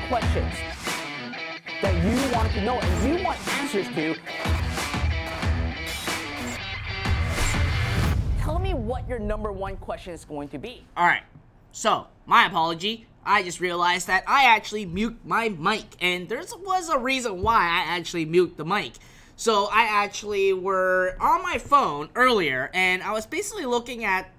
questions that you want to know and you want answers to. Tell me what your number one question is going to be. Alright, so my apology. I just realized that I actually muted my mic, and there was a reason why I actually muted the mic. So I actually were on my phone earlier, and I was basically looking at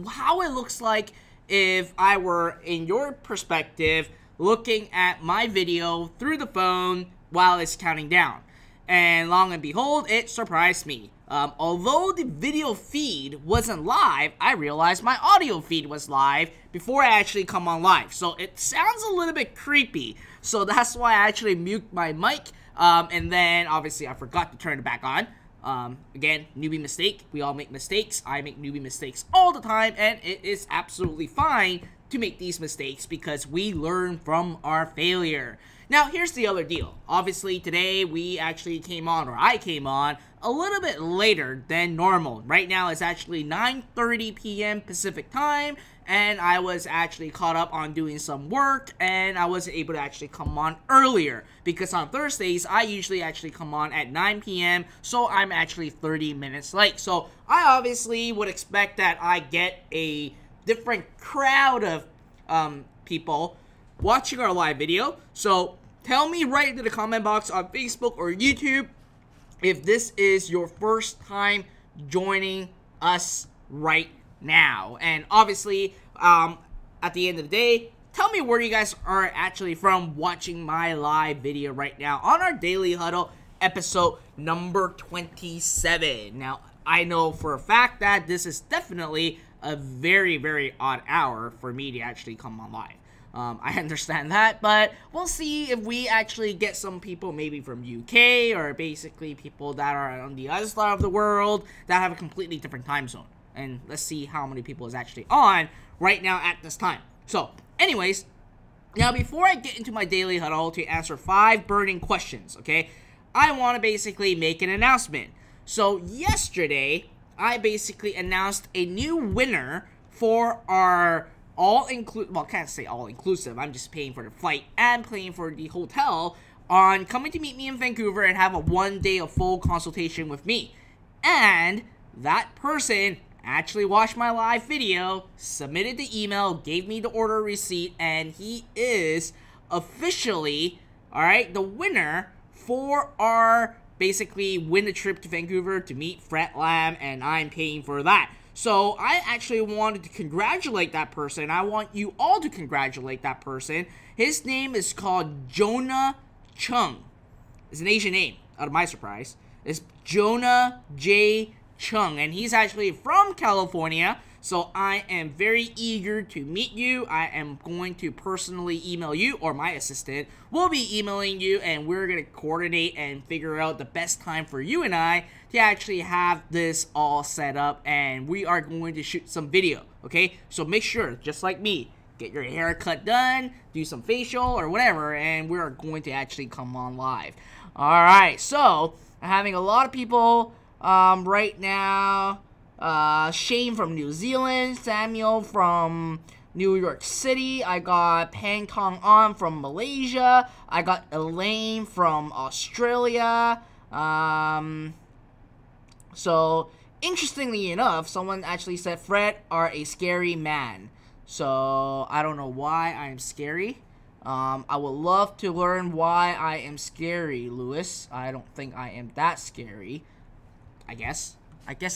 how it looks like if I were in your perspective looking at my video through the phone while it's counting down. And long and behold, it surprised me. Although the video feed wasn't live, I realized my audio feed was live before I actually come on live. So it sounds a little bit creepy. So that's why I actually mute my mic. And then obviously I forgot to turn it back on. Again, newbie mistake. We all make mistakes. I make newbie mistakes all the time, and it is absolutely fine to make these mistakes because we learn from our failure. Now, here's the other deal. Obviously, today we actually came on, or I came on, a little bit later than normal. Right now, it's actually 9:30 p.m. Pacific time, and I was actually caught up on doing some work, and I wasn't able to actually come on earlier, because on Thursdays, I usually actually come on at 9 p.m., so I'm actually 30 minutes late. So, I obviously would expect that I get a different crowd of people watching our live video. So, tell me right into the comment box on Facebook or YouTube if this is your first time joining us right now. And obviously, at the end of the day, tell me where you guys are actually from watching my live video right now on our Daily Huddle episode number 27. Now, I know for a fact that this is definitely a very, very odd hour for me to actually come on live. I understand that, but we'll see if we actually get some people maybe from UK or basically people that are on the other side of the world that have a completely different time zone. And let's see how many people is actually on right now at this time. So, anyways, now before I get into my daily huddle to answer 5 burning questions, okay, I want to basically make an announcement. So, yesterday, I basically announced a new winner for our all-inclusive, well, I can't say all-inclusive, I'm just paying for the flight and paying for the hotel on coming to meet me in Vancouver and have a 1 day of full consultation with me. And that person actually watched my live video, submitted the email, gave me the order receipt, and he is officially, alright, the winner for our basically win the trip to Vancouver to meet Fred Lam, and I'm paying for that. So I actually wanted to congratulate that person. I want you all to congratulate that person. His name is called Jonah Chung. It's an Asian name, out of my surprise. It's Jonah J. Chung, and he's actually from California. So I am very eager to meet you. I am going to personally email you, or my assistant will be emailing you, and we're going to coordinate and figure out the best time for you and I to actually have this all set up, and we are going to shoot some video, okay? So make sure, just like me, get your haircut done, do some facial or whatever, and we are going to actually come on live. Alright, so I'm having a lot of people right now. Shane from New Zealand, Samuel from New York City, I got Pang Tong An from Malaysia, I got Elaine from Australia. So, interestingly enough, someone actually said Fred are a scary man. So, I don't know why I'm scary. I would love to learn why I am scary, Lewis. I don't think I am that scary. I guess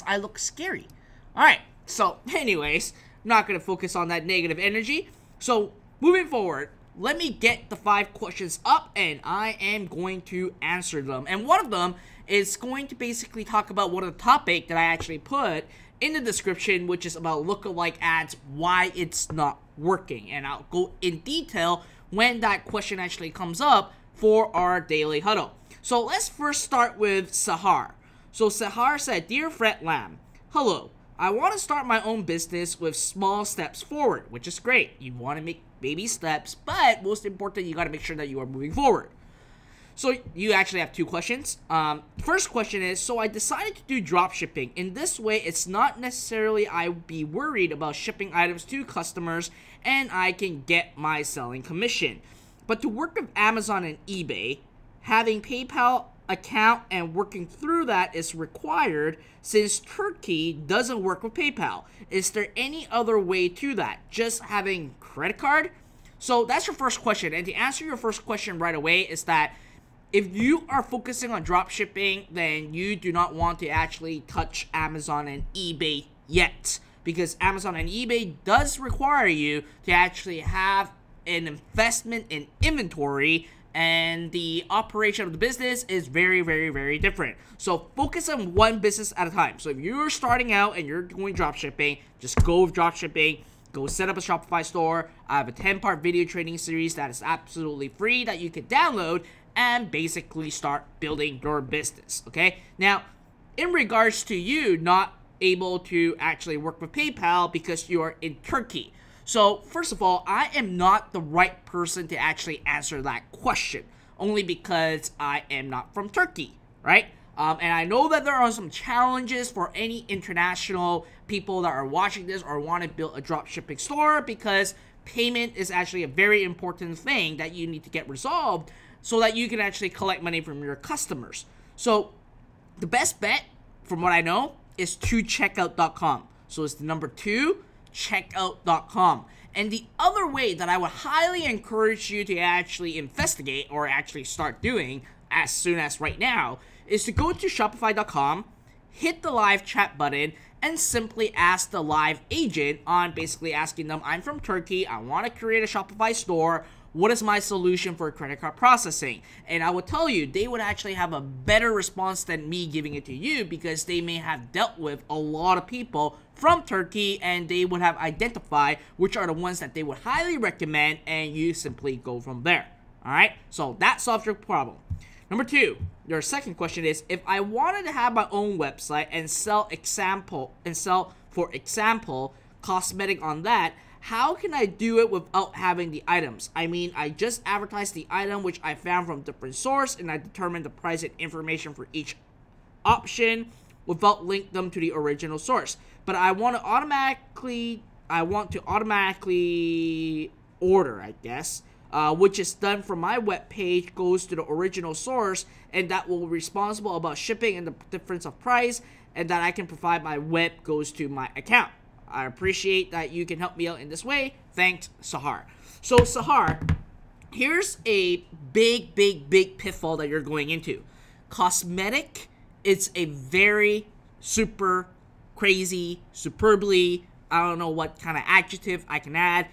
I look scary. Alright, so anyways, I'm not going to focus on that negative energy. So, moving forward, let me get the 5 questions up, and I am going to answer them. And one of them is going to basically talk about one of the topic that I actually put in the description, which is about lookalike ads, why it's not working. And I'll go in detail when that question actually comes up for our daily huddle. So let's first start with Sahar. So Sahar said, Dear Fred Lam, hello. I want to start my own business with small steps forward, which is great. You want to make baby steps, but most important, you got to make sure that you are moving forward. So you actually have 2 questions. First question is, so I decided to do drop shipping. In this way, it's not necessarily I be worried about shipping items to customers, and I can get my selling commission. But to work with Amazon and eBay, having PayPal account and working through that is required since Turkey doesn't work with PayPal. Is there any other way to that? Just having credit card? So that's your first question. And to answer your first question right away is that if you are focusing on dropshipping, then you do not want to actually touch Amazon and eBay yet, because Amazon and eBay does require you to actually have an investment in inventory, and the operation of the business is very, very, very different. So focus on one business at a time. So if you're starting out and you're doing dropshipping, just go with dropshipping. Go set up a Shopify store. I have a 10-part video training series that is absolutely free that you can download and basically start building your business, okay? Now, in regards to you not able to actually work with PayPal because you are in Turkey. So, first of all, I am not the right person to actually answer that question, only because I am not from Turkey, right? And I know that there are some challenges for any international people that are watching this or want to build a dropshipping store, because payment is actually a very important thing that you need to get resolved so that you can actually collect money from your customers. So the best bet, from what I know, is 2checkout.com. So it's the number 2, checkout.com. And the other way that I would highly encourage you to actually investigate or actually start doing as soon as right now is to go to Shopify.com, hit the live chat button, and simply ask the live agent on basically asking them, I'm from Turkey, I want to create a Shopify store, what is my solution for credit card processing? And I will tell you, they would actually have a better response than me giving it to you, because they may have dealt with a lot of people from Turkey and they would have identified which are the ones that they would highly recommend, and you simply go from there. Alright, so that solves your problem. Number 2, your second question is, if I wanted to have my own website and sell for example cosmetic on that, how can I do it without having the items? I mean, I just advertised the item which I found from different source, and I determined the price and information for each option without link them to the original source. But I want to automatically order, I guess, which is done from my web page, goes to the original source, and that will be responsible about shipping and the difference of price, and that I can provide my web goes to my account. I appreciate that you can help me out in this way. Thanks, Sahar. So Sahar, here's a big pitfall that you're going into. Cosmetic is a very super crazy, superbly, I don't know what kind of adjective I can add,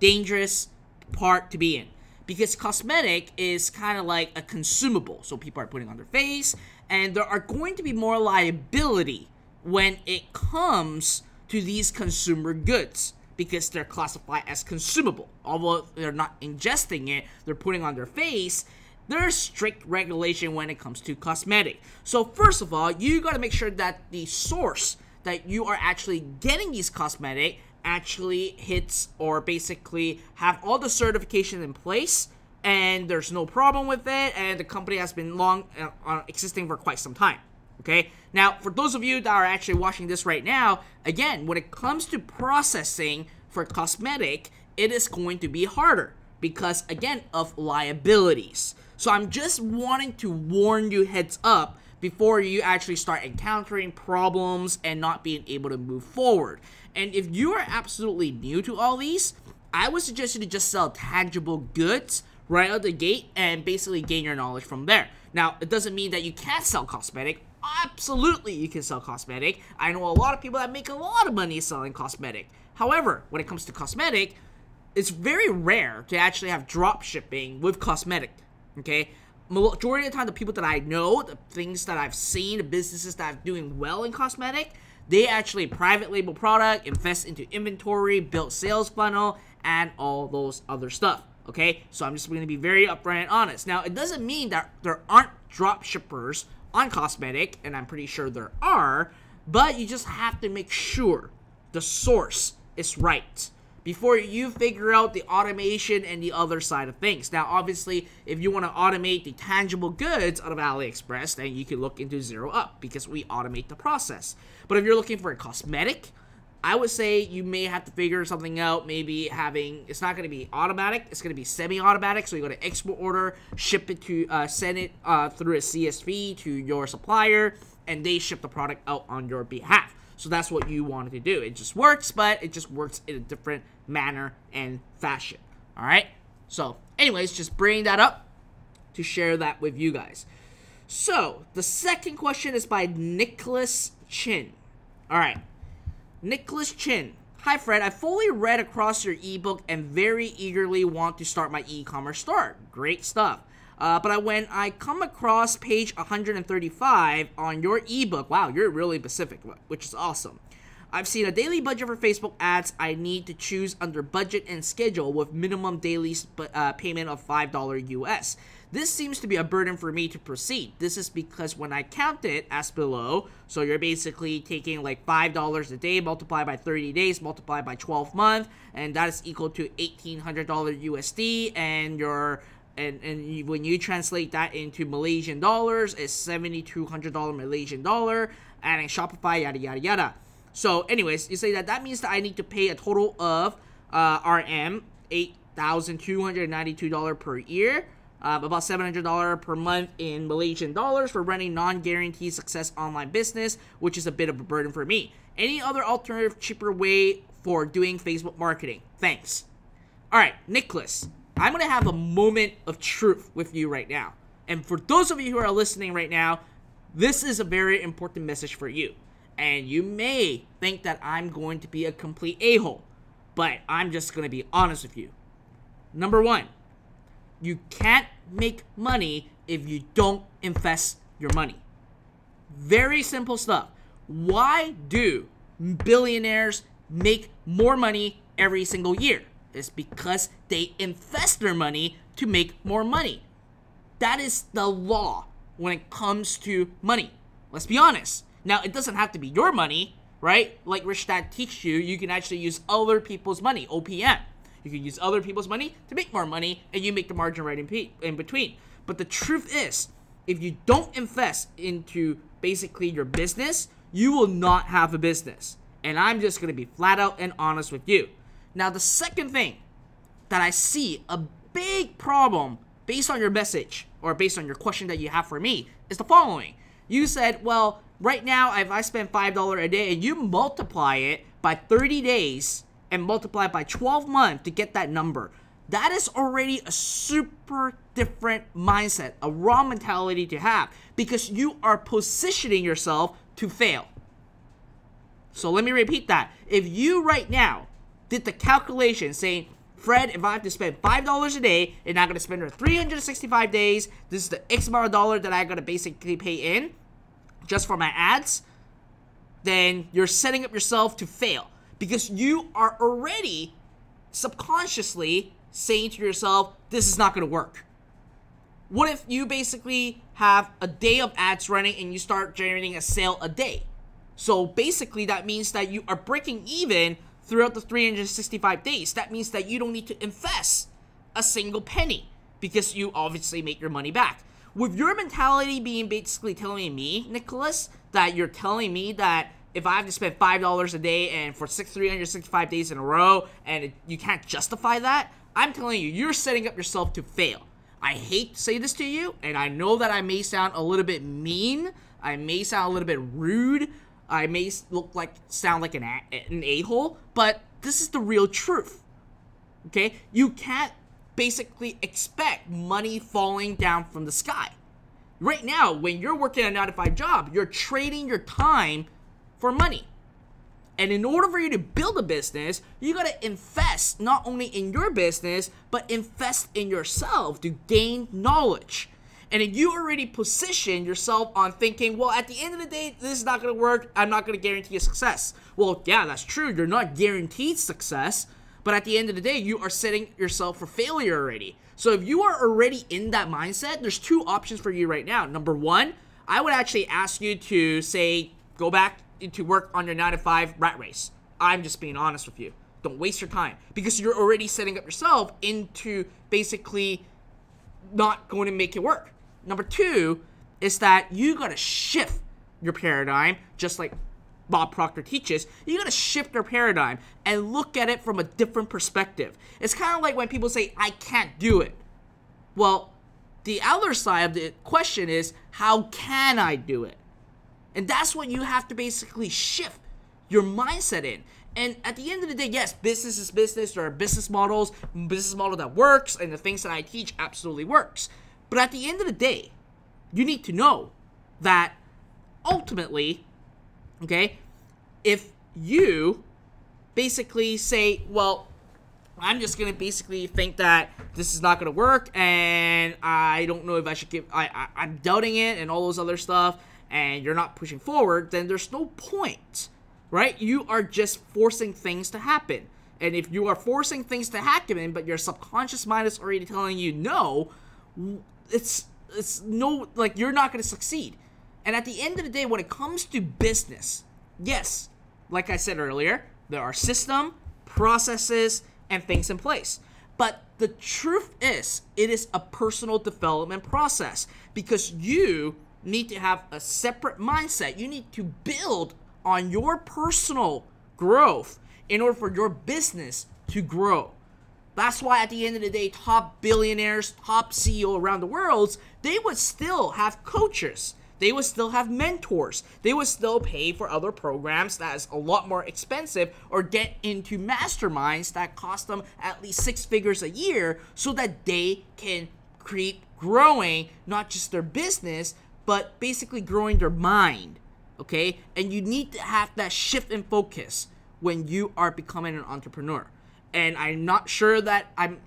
dangerous part to be in, because cosmetic is kind of like a consumable, so people are putting on their face, and there are going to be more liability when it comes to these consumer goods, because they're classified as consumable. Although they're not ingesting it, they're putting on their face. There's strict regulation when it comes to cosmetic. So first of all, you got to make sure that the source that you are actually getting these cosmetic actually hits or basically have all the certification in place, and there's no problem with it, and the company has been existing for quite some time. Okay, now for those of you that are actually watching this right now, again, when it comes to processing for cosmetic, it is going to be harder because, again, of liabilities. So I'm just wanting to warn you heads up before you actually start encountering problems and not being able to move forward. And if you are absolutely new to all these, I would suggest you to just sell tangible goods right out the gate and basically gain your knowledge from there. Now, it doesn't mean that you can't sell cosmetic. Absolutely, you can sell cosmetic. I know a lot of people that make a lot of money selling cosmetic. However, when it comes to cosmetic, it's very rare to actually have drop shipping with cosmetic, okay? Majority of the time, the people that I know, the things that I've seen, the businesses that are doing well in cosmetic, they actually private label product, invest into inventory, build sales funnel, and all those other stuff, okay? So I'm just going to be very upfront and honest. Now, it doesn't mean that there aren't drop shippers on cosmetic, and I'm pretty sure there are, but you just have to make sure the source is right before you figure out the automation and the other side of things. Now, obviously, if you want to automate the tangible goods out of Aliexpress, then you can look into Xero Up, because we automate the process. But if you're looking for a cosmetic, I would say you may have to figure something out, maybe it's not going to be automatic, it's going to be semi-automatic, so you go to export order, ship it to, send it through a CSV to your supplier, and they ship the product out on your behalf. So that's what you wanted to do. It just works, but it just works in a different manner and fashion. All right? So, anyways, just bringing that up to share that with you guys. So, the second question is by Nicholas Chin. All right. Nicholas Chin. Hi, Fred. I fully read across your ebook and very eagerly want to start my e-commerce store. Great stuff. But when I come across page 135 on your ebook, wow, you're really specific, which is awesome. I've seen a daily budget for Facebook ads. I need to choose under budget and schedule with minimum daily payment of $5 US. This seems to be a burden for me to proceed. This is because when I count it as below, so you're basically taking like $5 a day, multiplied by 30 days, multiplied by 12 months, and that is equal to $1,800 USD, and when you translate that into Malaysian dollars, it's $7,200 Malaysian dollar, adding Shopify, yada yada yada. So anyways, you say that means that I need to pay a total of RM $8,292 per year, about $700 per month in Malaysian dollars for running non-guaranteed success online business, which is a bit of a burden for me. Any other alternative, cheaper way for doing Facebook marketing? Thanks. All right, Nicholas, I'm going to have a moment of truth with you right now. And for those of you who are listening right now, this is a very important message for you. And you may think that I'm going to be a complete a-hole, but I'm just going to be honest with you. Number one, you can't make money if you don't invest your money. Very simple stuff. Why do billionaires make more money every single year? It's because they invest their money to make more money. That is the law when it comes to money. Let's be honest. Now, it doesn't have to be your money, right? Like Rich Dad teaches you, you can actually use other people's money, OPM. You can use other people's money to make more money, and you make the margin right in between. But the truth is, if you don't invest into basically your business, you will not have a business. And I'm just going to be flat out and honest with you. Now, the second thing that I see a big problem based on your message or based on your question that you have for me is the following. You said, well, right now, if I spend $5 a day and you multiply it by 30 days and multiply it by 12 months to get that number, that is already a super different mindset, a wrong mentality to have, because you are positioning yourself to fail. So let me repeat that. If you right now did the calculation saying, Fred, if I have to spend $5 a day and I'm going to spend it for 365 days, this is the X amount of dollars that I'm going to basically pay in just for my ads, then you're setting up yourself to fail, because you are already subconsciously saying to yourself, this is not going to work. What if you basically have a day of ads running and you start generating a sale a day? So basically that means that you are breaking even throughout the 365 days. That means that you don't need to invest a single penny because you obviously make your money back. With your mentality being basically telling me, Nicholas, that you're telling me that if I have to spend $5 a day and for 365 days in a row and you can't justify that, I'm telling you, you're setting up yourself to fail. I hate to say this to you, and I know that I may sound a little bit mean, I may sound a little bit rude, I may sound like an a-hole, but this is the real truth, okay? You can't basically expect money falling down from the sky. Right now, when you're working a 9-to-5 job, you're trading your time for money. And in order for you to build a business, you gotta invest not only in your business, but invest in yourself to gain knowledge. And if you already position yourself on thinking, well, at the end of the day, this is not gonna work, I'm not gonna guarantee a success. Well, yeah, that's true, you're not guaranteed success, but at the end of the day, you are setting yourself for failure already. So if you are already in that mindset, there's two options for you right now. Number one, I would actually ask you to say, go back to work on your 9-to-5 rat race. I'm just being honest with you. Don't waste your time, because you're already setting up yourself into basically not going to make it work. Number two is that you gotta shift your paradigm, just like Bob Proctor teaches, you gotta shift your paradigm and look at it from a different perspective. It's kind of like when people say, I can't do it. Well, the other side of the question is, how can I do it? And that's what you have to basically shift your mindset in. And at the end of the day, yes, business is business. There are business model that works, and the things that I teach absolutely works. But at the end of the day, you need to know that ultimately, okay, if you basically say, well, I'm just gonna basically think that this is not gonna work, and I don't know if I should I'm doubting it and all those other stuff, and you're not pushing forward, then there's no point, right? You are just forcing things to happen. And if you are forcing things to happen, but your subconscious mind is already telling you no, it's no, like, you're not gonna succeed. And at the end of the day, when it comes to business, yes, like I said earlier, there are system, processes, and things in place. But the truth is, it is a personal development process, because you need to have a separate mindset. You need to build on your personal growth in order for your business to grow. That's why at the end of the day, top billionaires, top CEO around the world, they would still have coaches. They would still have mentors. They would still pay for other programs that is a lot more expensive, or get into masterminds that cost them at least 6 figures a year, so that they can keep growing not just their business, but basically growing their mind, okay? And you need to have that shift in focus when you are becoming an entrepreneur. And I'm not sure that I'm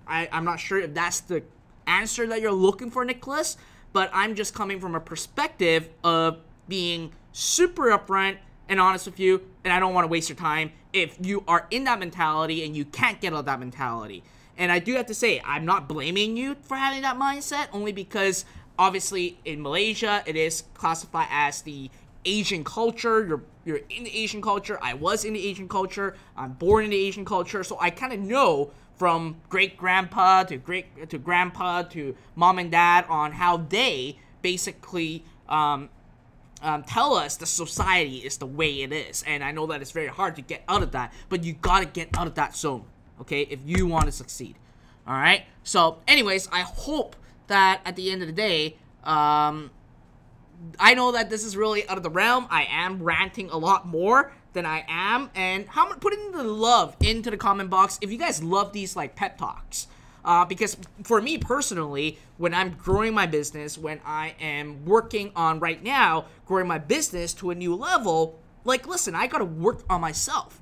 not sure if that's the answer that you're looking for, Nicholas. But I'm just coming from a perspective of being super upfront and honest with you, and I don't want to waste your time if you are in that mentality and you can't get out of that mentality. And I do have to say, I'm not blaming you for having that mindset, only because obviously in Malaysia it is classified as the Asian culture. You're in the Asian culture. I was in the Asian culture. I'm born in the Asian culture, so I kind of know from great-grandpa to grandpa to mom and dad on how they basically tell us the society is the way it is. And I know that it's very hard to get out of that, but you gotta get out of that zone, okay, if you want to succeed. All right? So anyways, I hope that at the end of the day, I know that this is really out of the realm. I am ranting a lot more than I am, and put in the love into the comment box if you guys love these like pep talks, because for me personally, when I'm growing my business, when I am working on right now growing my business to a new level, like, listen, I gotta work on myself.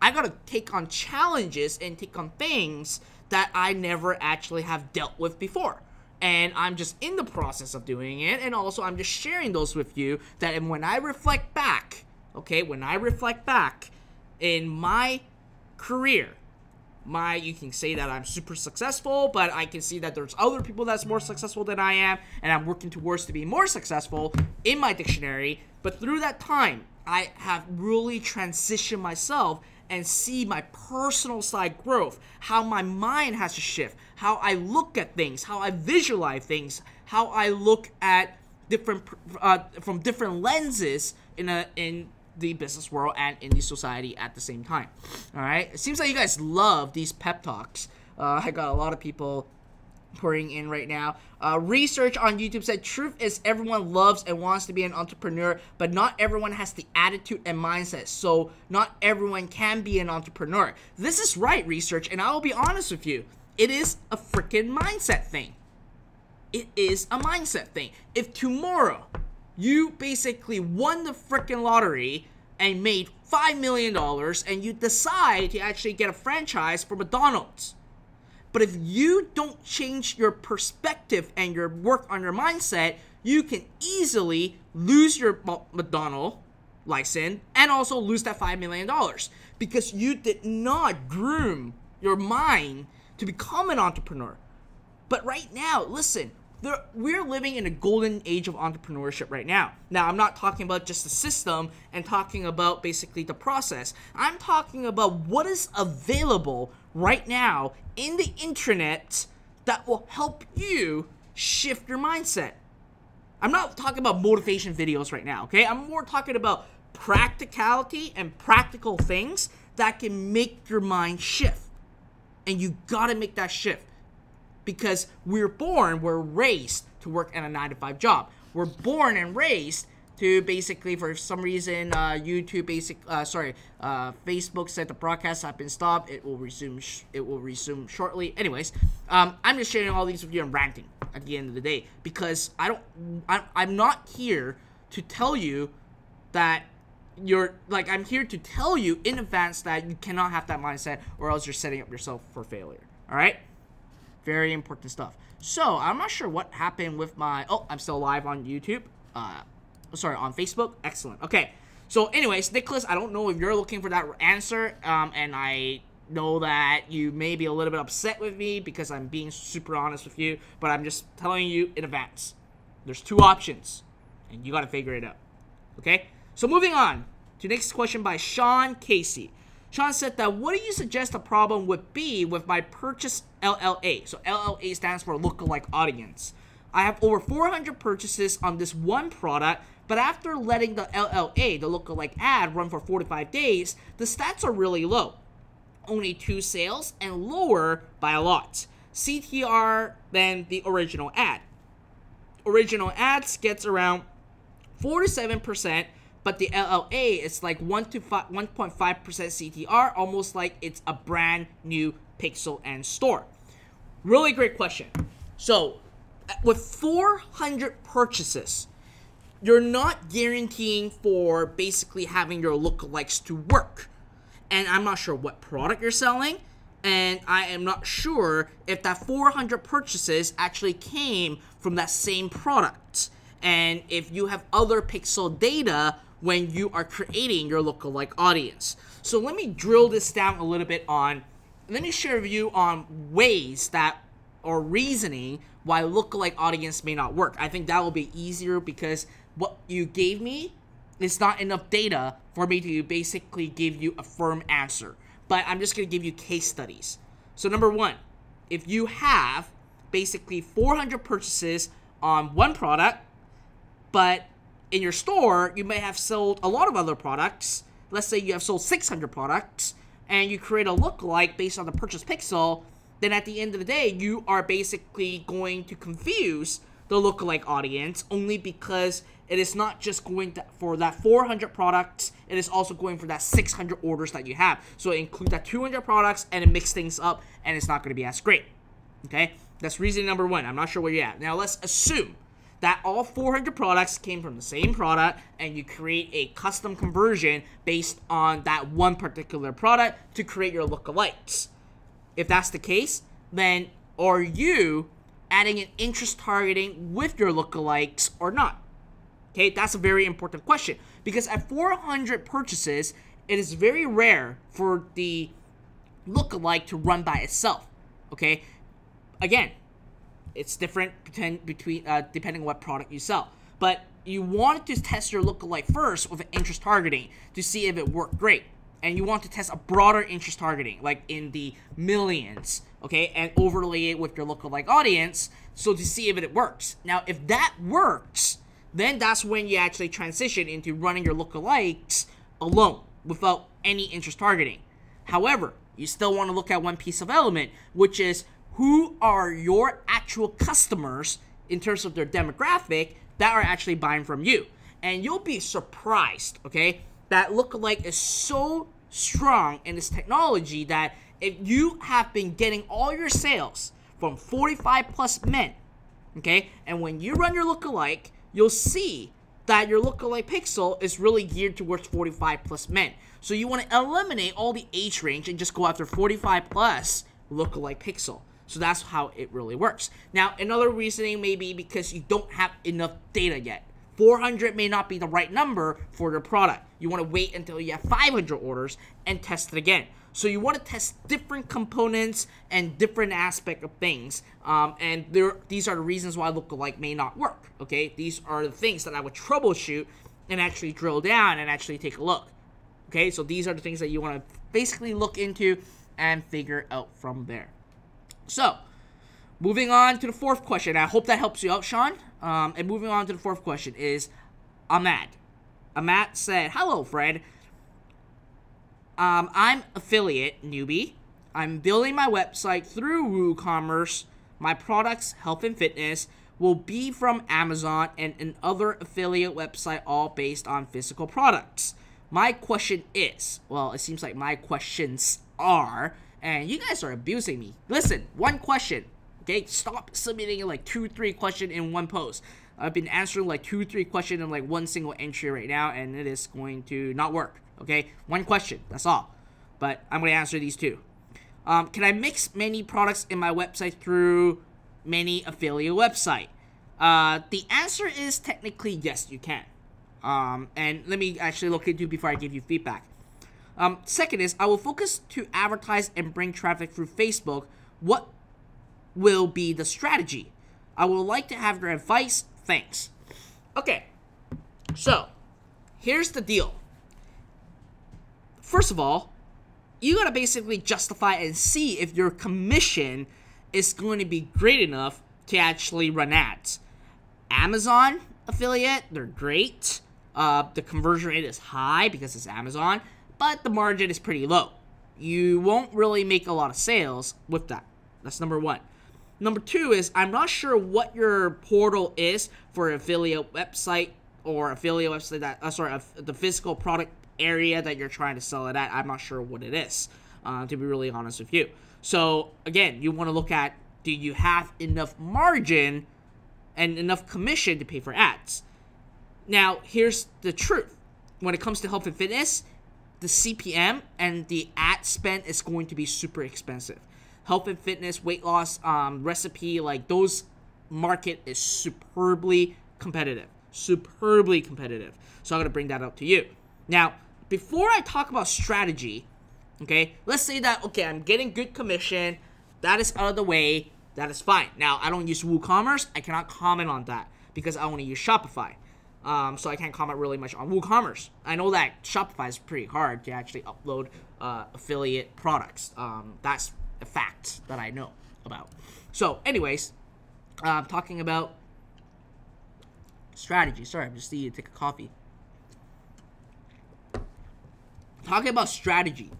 I gotta take on challenges and take on things that I never actually have dealt with before. And I'm just in the process of doing it, and also I'm just sharing those with you, that when I reflect back, okay, when I reflect back in my career, you can say that I'm super successful, but I can see that there's other people that's more successful than I am, and I'm working towards to be more successful in my dictionary. But through that time, I have really transitioned myself and see my personal side growth, how my mind has to shift, how I look at things, how I visualize things, how I look at different from different lenses in the business world and in the society at the same time. All right, it seems like you guys love these pep talks. I got a lot of people pouring in right now. Research on YouTube said, truth is everyone loves and wants to be an entrepreneur, but not everyone has the attitude and mindset, so not everyone can be an entrepreneur. This is right, research, and I will be honest with you, it is a freaking mindset thing. It is a mindset thing. If tomorrow you basically won the freaking lottery and made $5 million and you decide to actually get a franchise for McDonald's, but if you don't change your perspective and your work on your mindset, you can easily lose your McDonald's license and also lose that $5 million, because you did not groom your mind to become an entrepreneur. But right now, listen, we're living in a golden age of entrepreneurship right now. Now, I'm not talking about just the system and talking about basically the process. I'm talking about what is available right now in the internet that will help you shift your mindset. I'm not talking about motivation videos right now, okay? I'm more talking about practicality and practical things that can make your mind shift. And you gotta make that shift. Because we're raised to work in a 9-to-5 job. We're born and raised to basically, for some reason, Facebook said the broadcast have been stopped. It will resume shortly. Anyways, I'm just sharing all these with you and ranting at the end of the day, because I'm not here to tell you that I'm here to tell you in advance that you cannot have that mindset, or else you're setting up yourself for failure. All right? Very important stuff. So, I'm not sure what happened with my... Oh, I'm still live on YouTube. On Facebook. Excellent. Okay. So, anyways, Nicholas, I don't know if you're looking for that answer, and I know that you may be a little bit upset with me because I'm being super honest with you, but I'm just telling you in advance. There's 2 options, and you got to figure it out. Okay? So, moving on to next question by Sean Casey. Sean said that, what do you suggest the problem would be with my purchase LLA? So LLA stands for Lookalike Audience. I have over 400 purchases on this one product, but after letting the LLA, the Lookalike ad, run for 45 days, the stats are really low. Only 2 sales and lower by a lot. CTR than the original ad. Original ads gets around 4 to 7%, but the LLA is like 1.5% CTR, almost like it's a brand new pixel and store. Really great question. So, with 400 purchases, you're not guaranteeing for basically having your lookalikes to work. And I'm not sure what product you're selling, and I am not sure if that 400 purchases actually came from that same product. And if you have other pixel data when you are creating your lookalike audience. So let me drill this down a little bit let me share with you on ways that, or reasoning why lookalike audience may not work. I think that will be easier because what you gave me is not enough data for me to basically give you a firm answer. But I'm just going to give you case studies. So number 1, if you have basically 400 purchases on one product, but in your store, you may have sold a lot of other products. Let's say you have sold 600 products, and you create a lookalike based on the purchase pixel, then at the end of the day, you are basically going to confuse the lookalike audience, only because it is not just going for that 400 products, it is also going for that 600 orders that you have. So include that 200 products, and it mix things up, and it's not going to be as great. Okay? That's reason number 1. I'm not sure where you're at. Now, let's assume that all 400 products came from the same product, and you create a custom conversion based on that one particular product to create your lookalikes. If that's the case, then are you adding an interest targeting with your lookalikes or not? Okay, that's a very important question, because at 400 purchases, it is very rare for the lookalike to run by itself. Okay, again, it's different depending on what product you sell. But you want to test your lookalike first with interest targeting to see if it worked great. And you want to test a broader interest targeting, like in the millions, okay? And overlay it with your lookalike audience so to see if it works. Now, if that works, then that's when you actually transition into running your lookalikes alone without any interest targeting. However, you still want to look at one piece of element, which is who are your actual customers in terms of their demographic that are actually buying from you. And you'll be surprised, okay, that lookalike is so strong in this technology that if you have been getting all your sales from 45 plus men, okay, and when you run your lookalike, you'll see that your lookalike pixel is really geared towards 45 plus men. So you want to eliminate all the age range and just go after 45 plus lookalike pixel. So that's how it really works. Now, another reasoning may be because you don't have enough data yet. 400 may not be the right number for your product. You want to wait until you have 500 orders and test it again. So you want to test different components and different aspects of things. And these are the reasons why lookalike may not work. Okay, these are the things that I would troubleshoot and actually drill down and actually take a look. Okay, so these are the things that you want to basically look into and figure out from there. So, moving on to the 4th question. I hope that helps you out, Sean. And moving on to the 4th question is Ahmad. Matt said, "Hello, Fred. I'm affiliate newbie. I'm building my website through WooCommerce. My products, health and fitness, will be from Amazon and another affiliate website, all based on physical products. My question is," well, it seems like my questions are, and you guys are abusing me. Listen, one question, okay? Stop submitting like 2-3 questions in one post. I've been answering like 2-3 questions in like one single entry right now, and it is going to not work, okay? One question, that's all. But I'm going to answer these two. Can I mix many products in my website through many affiliate website? The answer is technically yes, you can. And let me actually look into it before I give you feedback. Second is, I will focus to advertise and bring traffic through Facebook. What will be the strategy? I would like to have your advice. Thanks. Okay, so here's the deal. First of all, you gotta basically justify and see if your commission is going to be great enough to actually run ads. Amazon affiliate, they're great. The conversion rate is high because it's Amazon, but the margin is pretty low. You won't really make a lot of sales with that. That's number one. Number two is, I'm not sure what your portal is for affiliate website or affiliate website that, the physical product area that you're trying to sell it at. I'm not sure what it is, to be really honest with you. So again, you want to look at, do you have enough margin and enough commission to pay for ads? Now, here's the truth. When it comes to health and fitness, the CPM and the ad spend is going to be super expensive. Health and fitness, weight loss, recipe, like those market is superbly competitive. Superbly competitive. So I'm going to bring that up to you. Now, before I talk about strategy, okay, let's say that, okay, I'm getting good commission. That is out of the way. That is fine. Now, I don't use WooCommerce. I cannot comment on that because I only use Shopify. So I can't comment really much on WooCommerce. I know that Shopify is pretty hard to actually upload affiliate products. That's a fact that I know about. So, anyways, talking about strategy. Sorry, I'm just needing to take a coffee. Talking about strategy.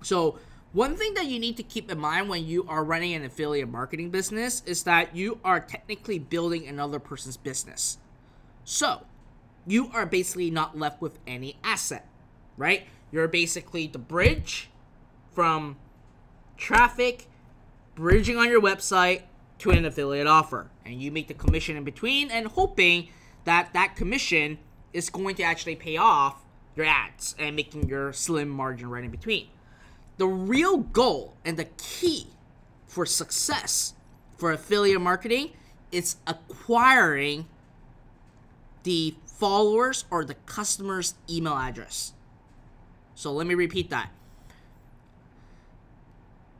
So, one thing that you need to keep in mind when you are running an affiliate marketing business is that you are technically building another person's business. So, you are basically not left with any asset, right? You're basically the bridge from traffic, bridging on your website to an affiliate offer. And you make the commission in between and hoping that that commission is going to actually pay off your ads and making your slim margin right in between. The real goal and the key for success for affiliate marketing is acquiring the followers or the customer's email address. So let me repeat that.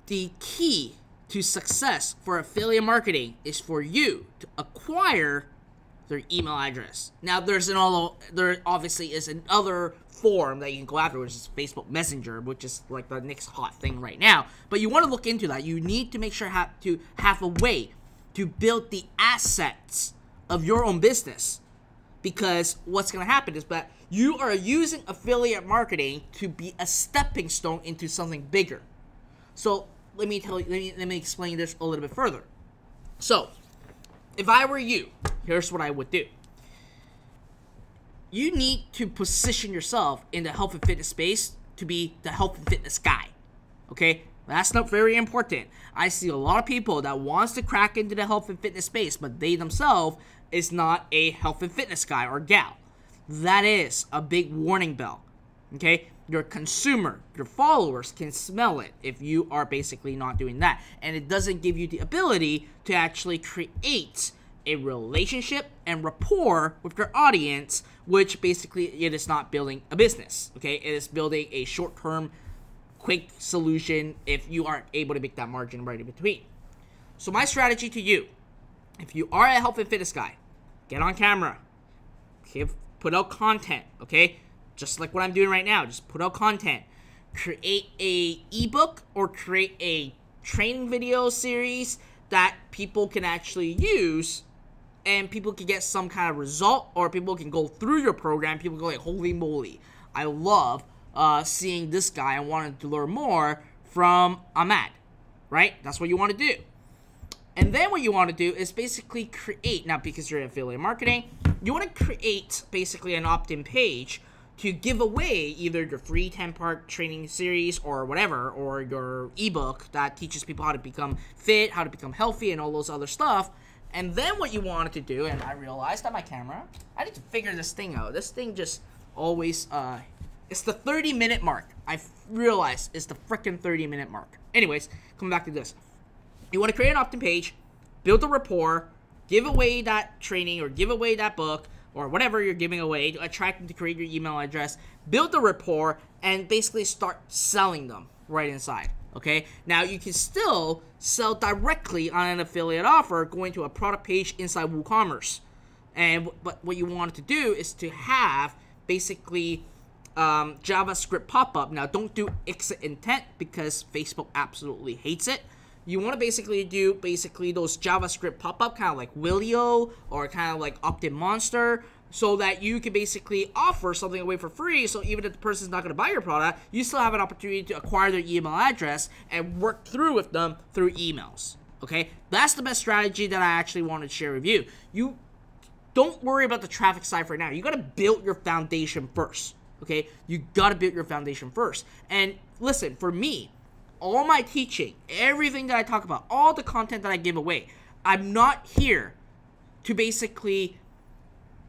The key to success for affiliate marketing is for you to acquire their email address. Now, there obviously is another form that you can go after, which is Facebook Messenger, which is like the next hot thing right now. But you want to look into that. You need to make sure to have a way to build the assets of your own business. Because what's going to happen is that you are using affiliate marketing to be a stepping stone into something bigger. So let me explain this a little bit further. So, if I were you, here's what I would do. You need to position yourself in the health and fitness space to be the health and fitness guy. Okay? That's not very important. I see a lot of people that wants to crack into the health and fitness space, but they themselves is not a health and fitness guy or gal. That is a big warning bell. Okay? Your consumer, your followers can smell it if you are basically not doing that. And it doesn't give you the ability to actually create a relationship and rapport with your audience, which basically it is not building a business. Okay? It is building a short-term, quick solution if you aren't able to make that margin right in between. So my strategy to you, if you are a health and fitness guy, get on camera, put out content, okay? Just like what I'm doing right now, just put out content. Create a ebook or create a training video series that people can actually use and people can get some kind of result, or people can go through your program. People go like, holy moly, I love seeing this guy and wanted to learn more from Ahmad, right? That's what you want to do. And then what you want to do is basically create, now because you're in affiliate marketing, you want to create basically an opt-in page to give away either your free 10-part training series or whatever, or your ebook that teaches people how to become fit, how to become healthy, and all those other stuff. And then what you wanted to do, and I realized that my camera, I need to figure this thing out. This thing just always, it's the 30-minute mark. I realized it's the freaking 30-minute mark. Anyways, coming back to this. You want to create an opt-in page, build a rapport, give away that training or give away that book, or whatever you're giving away to attract them to create your email address, build the rapport, and basically start selling them right inside, okay? Now, you can still sell directly on an affiliate offer going to a product page inside WooCommerce. But what you want to do is to have basically JavaScript pop-up. Now, don't do exit intent because Facebook absolutely hates it. You want to basically do those JavaScript pop-up, kind of like Willio or kind of like Opt-in Monster, so that you can basically offer something away for free. So even if the person's not going to buy your product, you still have an opportunity to acquire their email address and work through with them through emails. Okay, that's the best strategy that I actually wanted to share with you. You don't worry about the traffic side for now. You got to build your foundation first. Okay, you got to build your foundation first. And listen, for me, all my teaching, everything that I talk about, all the content that I give away, I'm not here to basically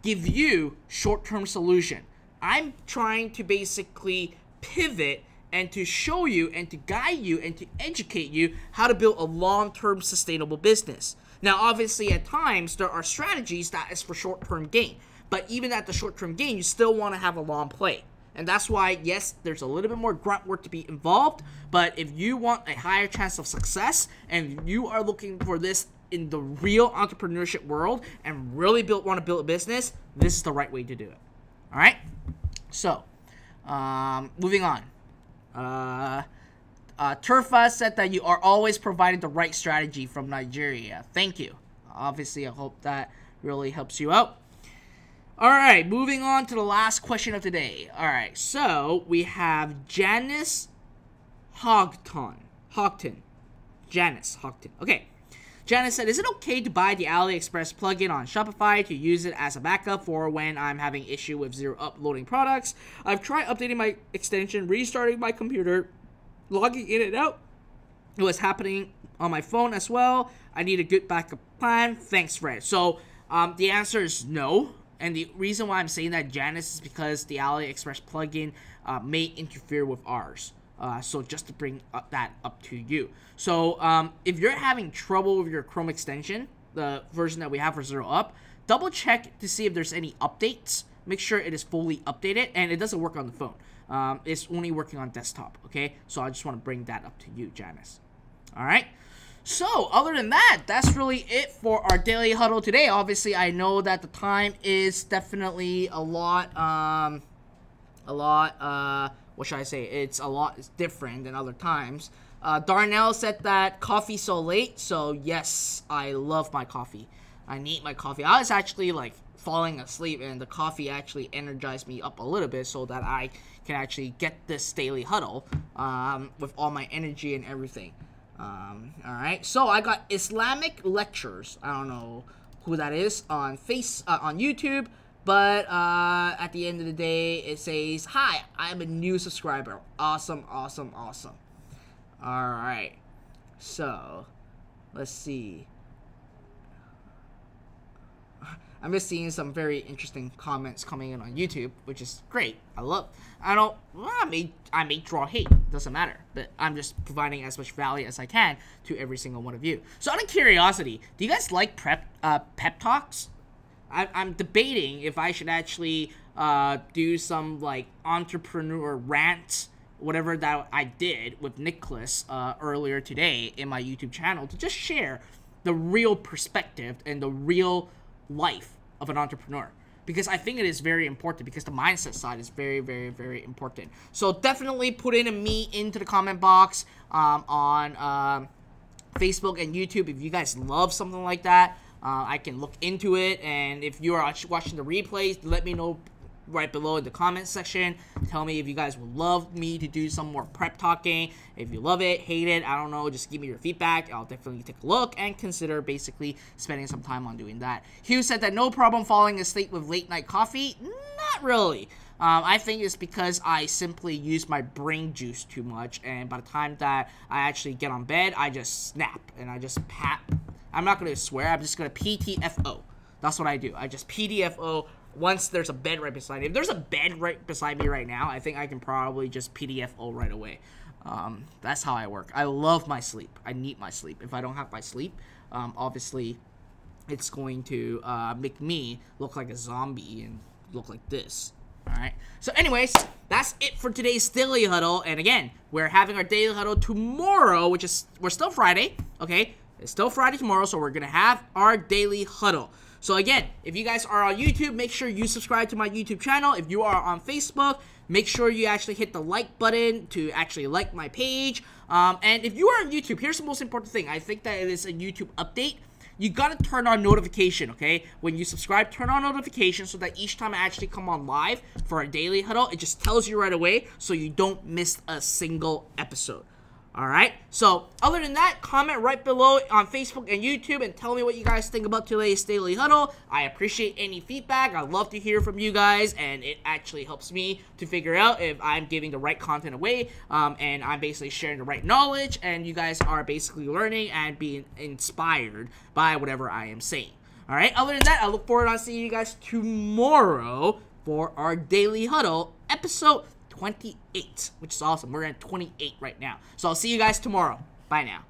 give you short-term solution. I'm trying to basically pivot and to show you and to guide you and to educate you how to build a long-term sustainable business. Now, obviously, at times, there are strategies that is for short-term gain. But even at the short-term gain, you still want to have a long play. And that's why, yes, there's a little bit more grunt work to be involved, but if you want a higher chance of success and you are looking for this in the real entrepreneurship world and really want to build a business, this is the right way to do it. All right? So, moving on. Turfa said that you are always providing the right strategy from Nigeria. Thank you. Obviously, I hope that really helps you out. Alright, moving on to the last question of today. Alright, so we have Janice Hogton. Janice Hogton. Okay. Janice said, is it okay to buy the Aliexpress plugin on Shopify to use it as a backup for when I'm having issue with Xero uploading products? I've tried updating my extension, restarting my computer, logging in and out. It was happening on my phone as well. I need a good backup plan. Thanks, Fred. So, the answer is no. And the reason why I'm saying that, Janice, is because the Aliexpress plugin may interfere with ours. So just to bring that up to you. So if you're having trouble with your Chrome extension, the version that we have for Xero Up, double check to see if there's any updates. Make sure it is fully updated, and it doesn't work on the phone. It's only working on desktop, okay? So I just want to bring that up to you, Janice. All right? So, other than that, that's really it for our daily huddle today. Obviously, I know that the time is definitely a lot, what should I say? It's different than other times. Darnell said that coffee so late, so yes, I love my coffee. I need my coffee. I was actually, like, falling asleep, and the coffee actually energized me up a little bit so that I can actually get this daily huddle with all my energy and everything. Alright, so I got Islamic Lectures. I don't know who that is on YouTube, but at the end of the day, it says, hi, I'm a new subscriber. Awesome, awesome, awesome. Alright, so let's see. I'm just seeing some very interesting comments coming in on YouTube, which is great. I may draw hate, doesn't matter, but I'm just providing as much value as I can to every single one of you. So out of curiosity, do you guys like pep talks? I'm debating if I should actually do some like entrepreneur rants, whatever that I did with Nicholas earlier today in my YouTube channel, to just share the real perspective and the real life of an entrepreneur, because I think it is very important, because the mindset side is very, very, very important. So definitely put in a me into the comment box on Facebook and YouTube if you guys love something like that. I can look into it, and if you are watching the replays, let me know right below in the comment section. Tell me if you guys would love me to do some more prep talking. If you love it, hate it, I don't know, just give me your feedback. I'll definitely take a look and consider basically spending some time on doing that. Hugh said that no problem falling asleep with late night coffee. Not really. I think it's because I simply use my brain juice too much, and by the time that I actually get on bed, I just snap and I just pat. I'm not going to swear, I'm just going to PTFO. That's what I do. I just PTFO once there's a bed right beside me. If there's a bed right beside me right now, I think I can probably just PTFO right away. That's how I work. I love my sleep. I need my sleep. If I don't have my sleep, obviously it's going to make me look like a zombie and look like this. Alright, so anyways, that's it for today's Daily Huddle. And again, we're having our Daily Huddle tomorrow, which is, we're still Friday, okay? It's still Friday tomorrow, so we're gonna have our Daily Huddle. So again, if you guys are on YouTube, make sure you subscribe to my YouTube channel. If you are on Facebook, make sure you actually hit the like button to actually like my page. And if you are on YouTube, here's the most important thing. I think that it is a YouTube update. You gotta turn on notification, okay? When you subscribe, turn on notifications so that each time I actually come on live for a Daily Huddle, it just tells you right away so you don't miss a single episode. Alright, so other than that, comment right below on Facebook and YouTube and tell me what you guys think about today's Daily Huddle. I appreciate any feedback. I love to hear from you guys, and it actually helps me to figure out if I'm giving the right content away, and I'm basically sharing the right knowledge, and you guys are basically learning and being inspired by whatever I am saying. Alright, other than that, I look forward to seeing you guys tomorrow for our Daily Huddle episode 28, which is awesome. We're at 28 right now. So I'll see you guys tomorrow. Bye now.